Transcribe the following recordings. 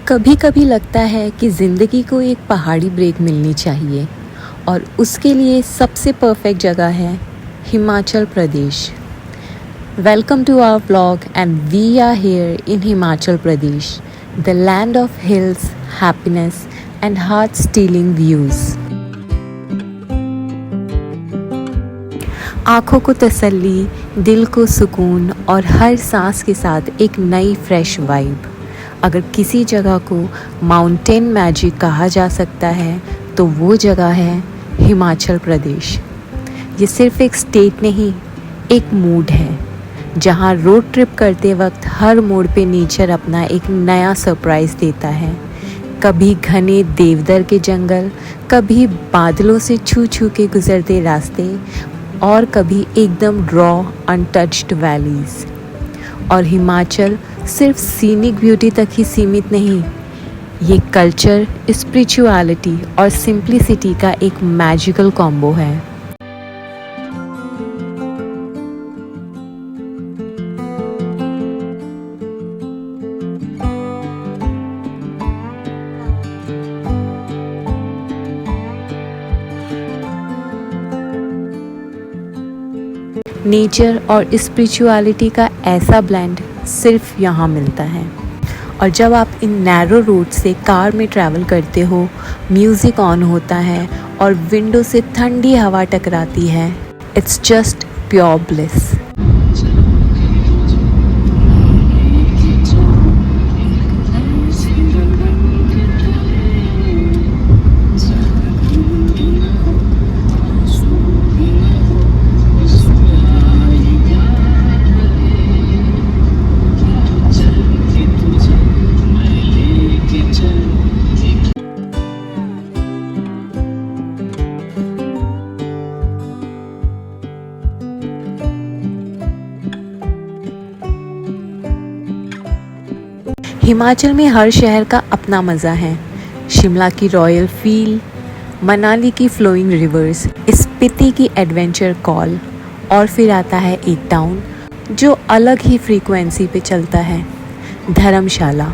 कभी कभी लगता है कि ज़िंदगी को एक पहाड़ी ब्रेक मिलनी चाहिए और उसके लिए सबसे परफेक्ट जगह है Himachal Pradesh. Welcome to our vlog and we are here in Himachal Pradesh, the land of hills, happiness and heart stealing views. आँखों को तसल्ली, दिल को सुकून और हर सांस के साथ एक नई फ्रेश वाइब। अगर किसी जगह को माउंटेन मैजिक कहा जा सकता है तो वो जगह है हिमाचल प्रदेश। ये सिर्फ एक स्टेट नहीं, एक मूड है जहाँ रोड ट्रिप करते वक्त हर मोड़ पे नेचर अपना एक नया सरप्राइज़ देता है। कभी घने देवदार के जंगल, कभी बादलों से छू छू के गुजरते रास्ते और कभी एकदम रॉ अनटच्ड वैलीज़। और हिमाचल सिर्फ सीनिक ब्यूटी तक ही सीमित नहीं, ये कल्चर, स्पिरिचुअलिटी और सिंप्लिसिटी का एक मैजिकल कॉम्बो है। नेचर और स्पिरिचुअलिटी का ऐसा ब्लेंड सिर्फ यहाँ मिलता है। और जब आप इन नैरो रोड से कार में ट्रैवल करते हो, म्यूज़िक ऑन होता है और विंडो से ठंडी हवा टकराती है, it's just pure bliss. Himachal में हर शहर का अपना मज़ा है। शिमला की रॉयल फील, मनाली की फ्लोइंग रिवर्स, स्पीति की एडवेंचर कॉल और फिर आता है एक टाउन जो अलग ही फ्रीक्वेंसी पे चलता है, धर्मशाला।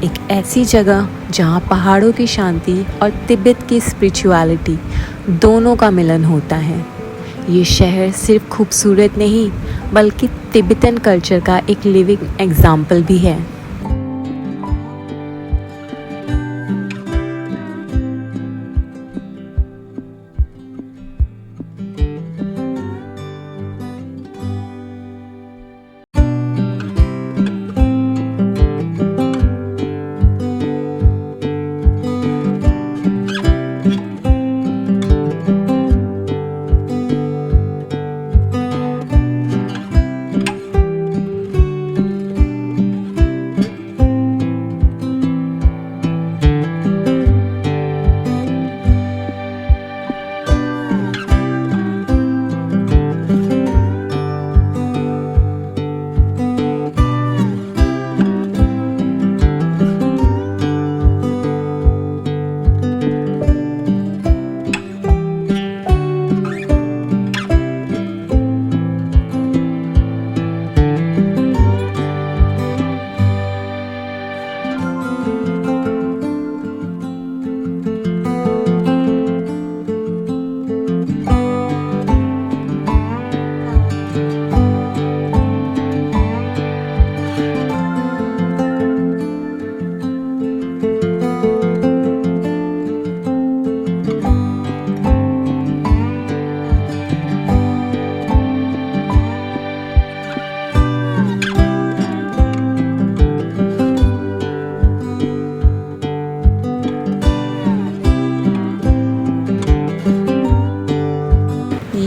एक ऐसी जगह जहाँ पहाड़ों की शांति और तिब्बत की स्पिरिचुअलिटी दोनों का मिलन होता है। ये शहर सिर्फ खूबसूरत नहीं बल्कि तिब्बतन कल्चर का एक लिविंग एग्जाम्पल भी है।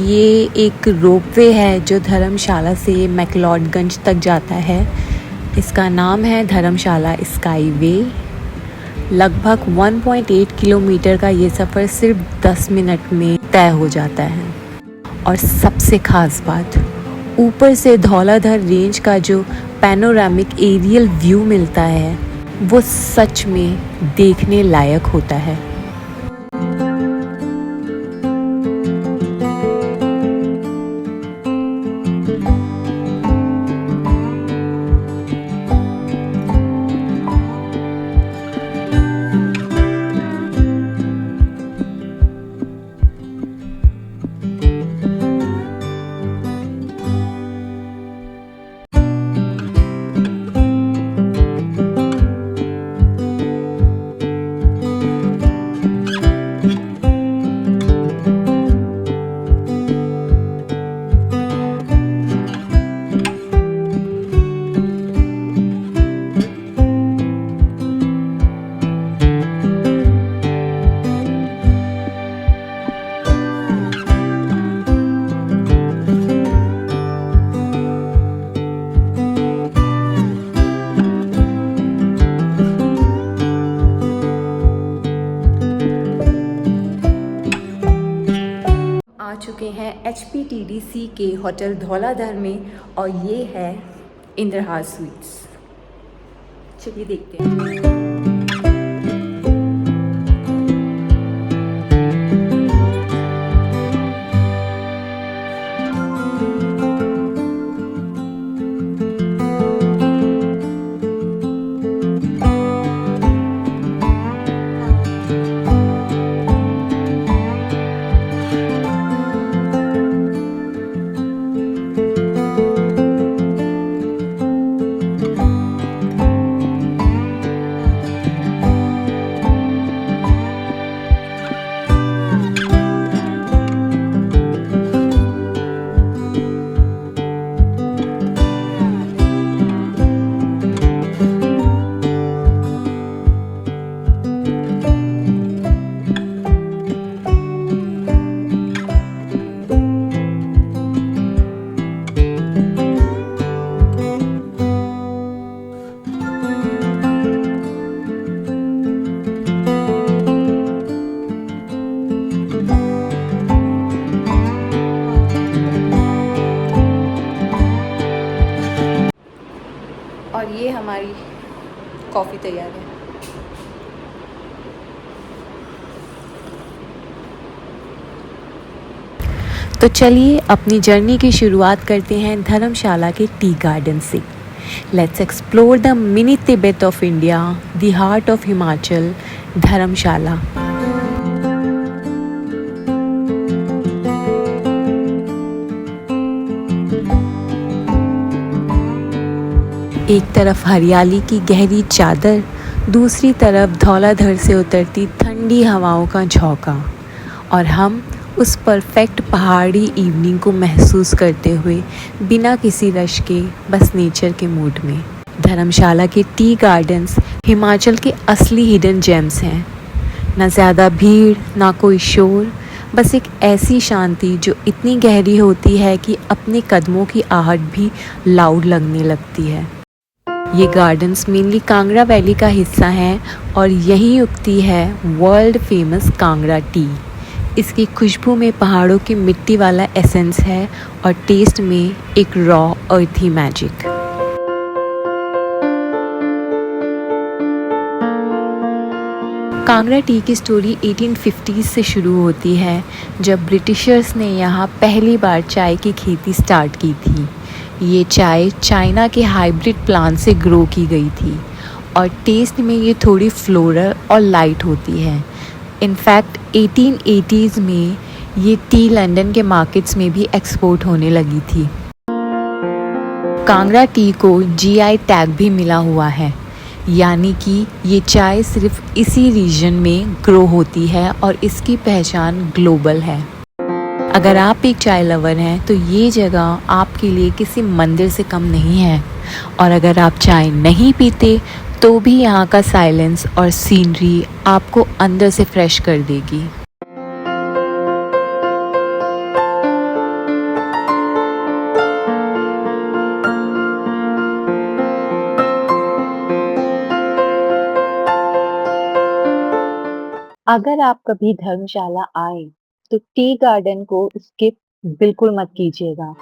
ये एक रोपवे है जो धर्मशाला से मैक्लोडगंज तक जाता है। इसका नाम है धर्मशाला स्काई वे। लगभग 1.8 किलोमीटर का ये सफ़र सिर्फ 10 मिनट में तय हो जाता है। और सबसे ख़ास बात, ऊपर से धौलाधर रेंज का जो पैनोरामिक एरियल व्यू मिलता है वो सच में देखने लायक होता है। चुके हैं HPTDC के होटल धौलाधर में और ये है इंद्रहार स्वीट्स। चलिए देखते हैं। और ये हमारी कॉफ़ी तैयार है। तो चलिए अपनी जर्नी की शुरुआत करते हैं धर्मशाला के टी गार्डन से। Let's explore the mini Tibet of India, the heart of Himachal, Dharamshala. एक तरफ हरियाली की गहरी चादर, दूसरी तरफ धौलाधर से उतरती ठंडी हवाओं का झोंका, और हम उस परफेक्ट पहाड़ी इवनिंग को महसूस करते हुए बिना किसी रश के बस नेचर के मूड में। धर्मशाला के टी गार्डन्स हिमाचल के असली हिडन जेम्स हैं। ना ज़्यादा भीड़, ना कोई शोर, बस एक ऐसी शांति जो इतनी गहरी होती है कि अपने कदमों की आहट भी लाउड लगने लगती है। ये गार्डन्स मेनली कांगड़ा वैली का हिस्सा हैं और यहीं उगती है वर्ल्ड फेमस कांगड़ा टी। इसकी खुशबू में पहाड़ों की मिट्टी वाला एसेंस है और टेस्ट में एक रॉ अर्थी मैजिक। कांगड़ा टी की स्टोरी 1850s से शुरू होती है, जब ब्रिटिशर्स ने यहाँ पहली बार चाय की खेती स्टार्ट की थी। ये चाय चाइना के हाइब्रिड प्लांट से ग्रो की गई थी और टेस्ट में ये थोड़ी फ्लोरल और लाइट होती है। इनफैक्ट 1880s में ये टी लंदन के मार्केट्स में भी एक्सपोर्ट होने लगी थी। कांगड़ा टी को GI टैग भी मिला हुआ है, यानी कि ये चाय सिर्फ इसी रीजन में ग्रो होती है और इसकी पहचान ग्लोबल है। अगर आप एक चाय लवर हैं तो ये जगह आपके लिए किसी मंदिर से कम नहीं है, और अगर आप चाय नहीं पीते तो भी यहाँ का साइलेंस और सीनरी आपको अंदर से फ्रेश कर देगी। अगर आप कभी धर्मशाला आए तो टी गार्डन को स्किप बिल्कुल मत कीजिएगा।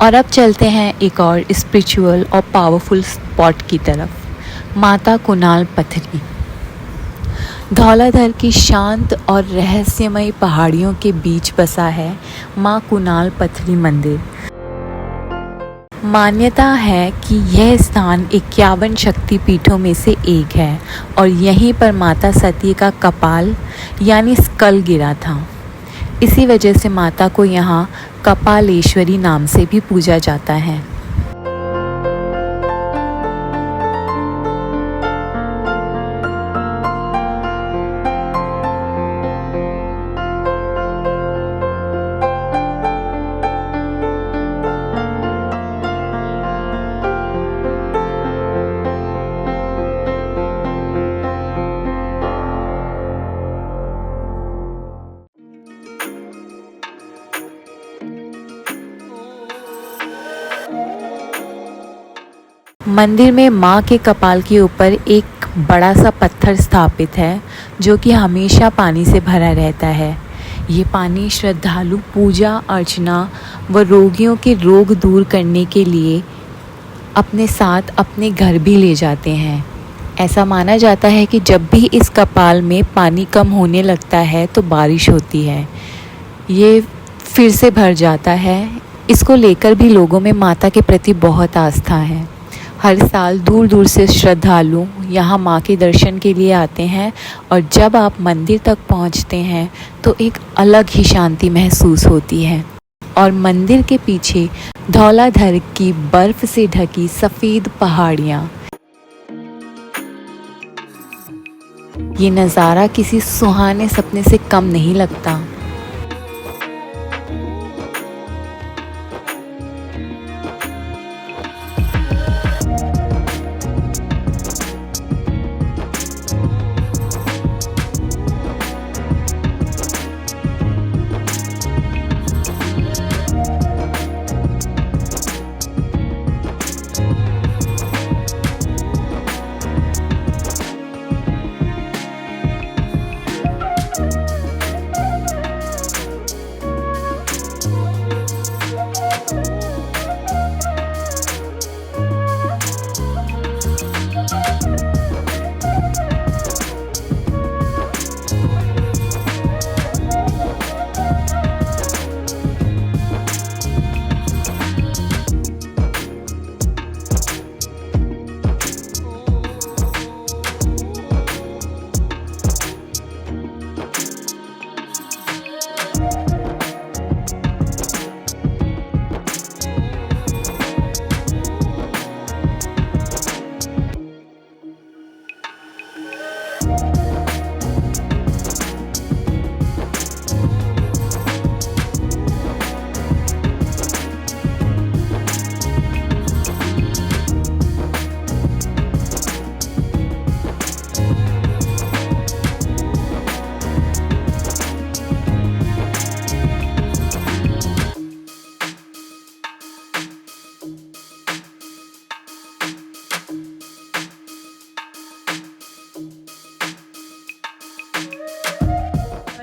और अब चलते हैं एक और स्पिरिचुअल और पावरफुल स्पॉट की तरफ, माता कुणाल पथरी। धौलाधर की शांत और रहस्यमय पहाड़ियों के बीच बसा है माँ कुणाल पथरी मंदिर। मान्यता है कि यह स्थान 51 शक्ति पीठों में से एक है और यहीं पर माता सती का कपाल यानी स्कल गिरा था। इसी वजह से माता को यहाँ कपालेश्वरी नाम से भी पूजा जाता है। मंदिर में माँ के कपाल के ऊपर एक बड़ा सा पत्थर स्थापित है जो कि हमेशा पानी से भरा रहता है। ये पानी श्रद्धालु पूजा अर्चना व रोगियों के रोग दूर करने के लिए अपने साथ अपने घर भी ले जाते हैं। ऐसा माना जाता है कि जब भी इस कपाल में पानी कम होने लगता है तो बारिश होती है, ये फिर से भर जाता है। इसको लेकर भी लोगों में माता के प्रति बहुत आस्था है। हर साल दूर दूर से श्रद्धालु यहाँ माँ के दर्शन के लिए आते हैं और जब आप मंदिर तक पहुँचते हैं तो एक अलग ही शांति महसूस होती है। और मंदिर के पीछे धौलाधर की बर्फ से ढकी सफ़ेद पहाड़ियाँ, ये नज़ारा किसी सुहाने सपने से कम नहीं लगता।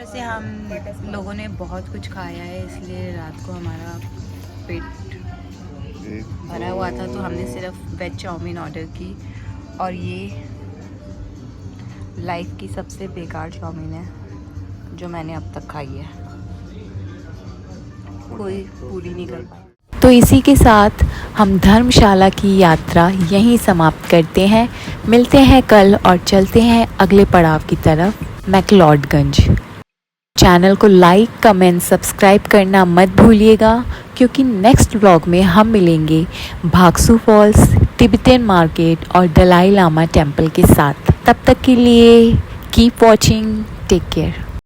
से हम लोगों ने बहुत कुछ खाया है, इसलिए रात को हमारा पेट भरा हुआ था, तो हमने सिर्फ वेज चाउमीन ऑर्डर की और ये लाइफ की सबसे बेकार चाउमीन है जो मैंने अब तक खाई है, कोई पूरी नहीं कर पाई। तो इसी के साथ हम धर्मशाला की यात्रा यहीं समाप्त करते हैं। मिलते हैं कल और चलते हैं अगले पड़ाव की तरफ, मैक्लोडगंज। चैनल को लाइक कमेंट सब्सक्राइब करना मत भूलिएगा, क्योंकि नेक्स्ट व्लॉग में हम मिलेंगे भागसू फॉल्स, तिब्बतन मार्केट और दलाई लामा टेम्पल के साथ। तब तक के लिए कीप वॉचिंग, टेक केयर।